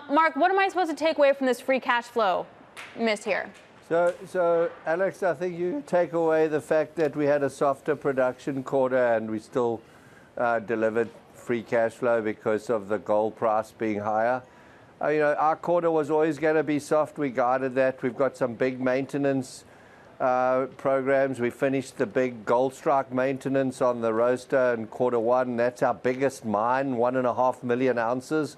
Mark, what am I supposed to take away from this free cash flow miss here? So, Alex, I think you take away the fact that we had a softer production quarter and we still delivered free cash flow because of the gold price being higher. Our quarter was always going to be soft. We guided that. We've got some big maintenance programs. We finished the big gold strike maintenance on the roaster in Q1. That's our biggest mine, 1.5 million ounces.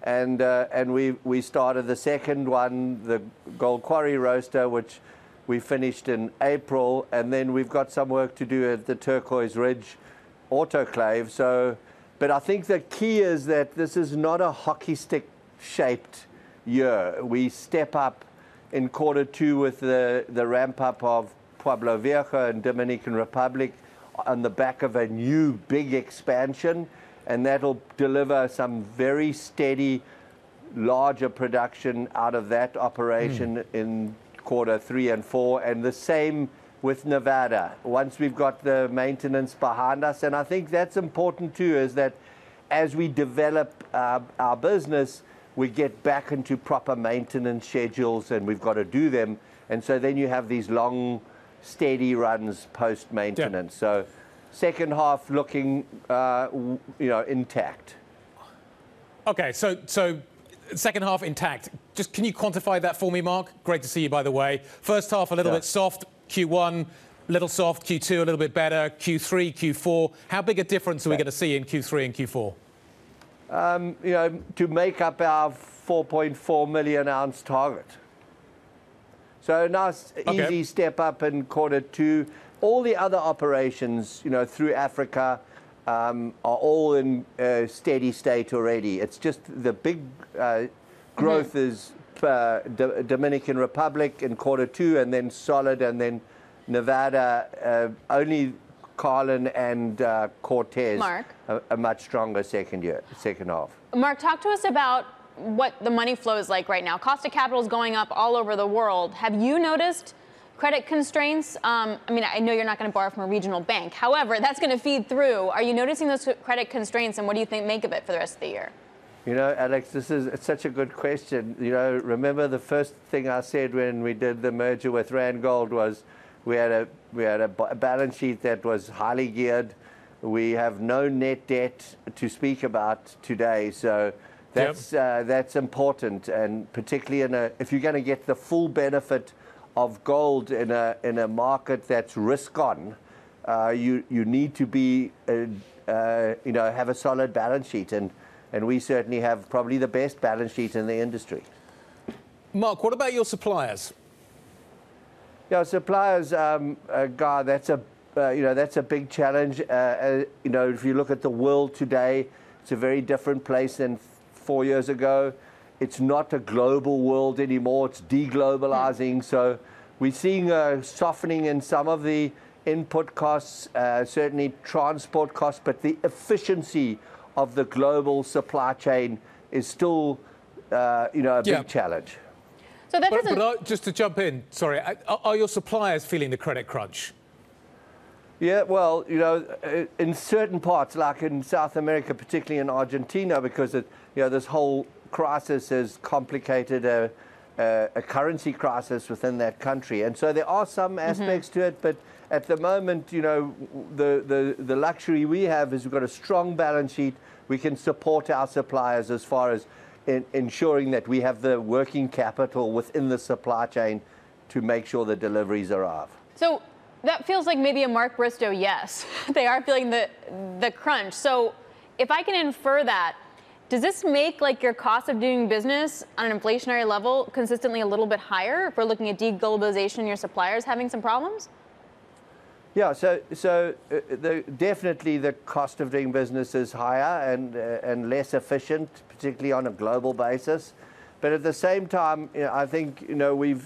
And we started the second one, the Gold Quarry roaster, which we finished in April, and then we've got some work to do at the Turquoise Ridge autoclave. But I think the key is that this is not a hockey stick shaped year. We step up in Q2 with the ramp up of Pueblo Viejo and Dominican Republic on the back of a new big expansion. And that'll deliver some very steady, larger production out of that operation in Q3 and 4. And the same with Nevada, once we've got the maintenance behind us. And I think that's important too, is that as we develop our business, we get back into proper maintenance schedules, and we've got to do them. And so then you have these long, steady runs post-maintenance. So second half looking, intact. Okay, so second half intact. Just can you quantify that for me, Mark? Great to see you, by the way. First half a little bit soft, Q1, little soft, Q2 a little bit better, Q3, Q4. How big a difference are we going to see in Q3 and Q4? To make up our 4.4 million ounce target. So a nice, easy step up in Q2. All the other operations, through Africa, are all in steady state already. It's just the big growth is Dominican Republic in Q2, and then solid, and then Nevada, only Carlin and Cortez, Mark, a much stronger second half. Mark, talk to us about what the money flow is like right now. Cost of capital is going up all over the world. Have you noticed credit constraints? I know you're not going to borrow from a regional bank. However, that's going to feed through. Are you noticing those credit constraints, and what do you think make of it for the rest of the year? Alex, it's such a good question. Remember the first thing I said when we did the merger with Randgold was we had a balance sheet that was highly geared. We have no net debt to speak about today. So that's important, and particularly if you're going to get the full benefit of gold in a market that's risk on, you need to be have a solid balance sheet, and we certainly have probably the best balance sheet in the industry. Mark, what about your suppliers? Yeah, suppliers, Guy, that's a big challenge. If you look at the world today, it's a very different place than 4 years ago. It's not a global world anymore. It's deglobalizing. So we're seeing a softening in some of the input costs, certainly transport costs, but the efficiency of the global supply chain is still, a big challenge. So that doesn't... But just to jump in, sorry, are your suppliers feeling the credit crunch? Yeah, well, in certain parts, like in South America, particularly in Argentina, because this whole crisis has complicated a currency crisis within that country, and so there are some aspects to it. But at the moment, the luxury we have is we've got a strong balance sheet. We can support our suppliers as far as ensuring that we have the working capital within the supply chain to make sure the deliveries arrive. So that feels like maybe a Mark Bristow yes. They are feeling the crunch. So if I can infer that, does this make your cost of doing business on an inflationary level consistently a little bit higher if we're looking at deglobalization and your suppliers having some problems? Yeah, so definitely the cost of doing business is higher and less efficient, particularly on a global basis. But at the same time, I think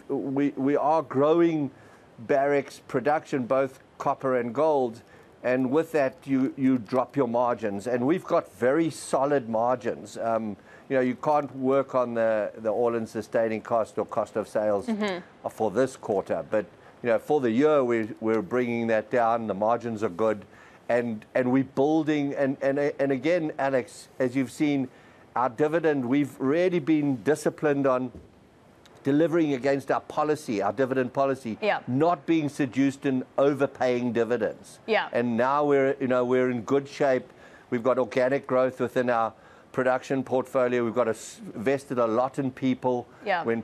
we are growing Barrick's production, both copper and gold, and with that you drop your margins, and we've got very solid margins. You can't work on the all-in sustaining cost or cost of sales for this quarter, but for the year we're bringing that down. The margins are good, and we're building, and again, Alex, as you've seen, our dividend, we've really been disciplined on delivering against our policy, our dividend policy, not being seduced in overpaying dividends. And now we're in good shape. We've got organic growth within our production portfolio. We've got invested a lot in people when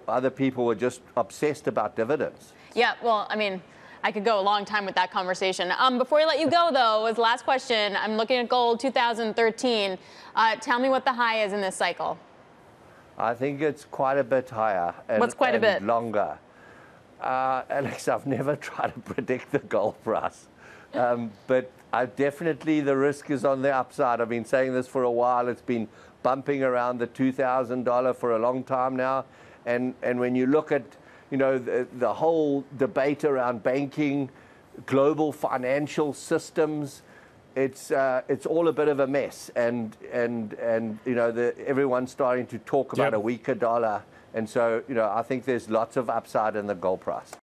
other people were just obsessed about dividends. Yeah, well, I mean, I could go a long time with that conversation. Before I let you go, though, as the last question, I'm looking at gold 2013. Tell me what the high is in this cycle. I think it's quite a bit higher. What's quite a bit? Longer. Alix, I've never tried to predict the gold price. But definitely the risk is on the upside. I've been saying this for a while. It's been bumping around the $2,000 for a long time now. And when you look at the whole debate around banking, global financial systems, it's all a bit of a mess, and everyone's starting to talk about a weaker dollar, and so I think there's lots of upside in the gold price.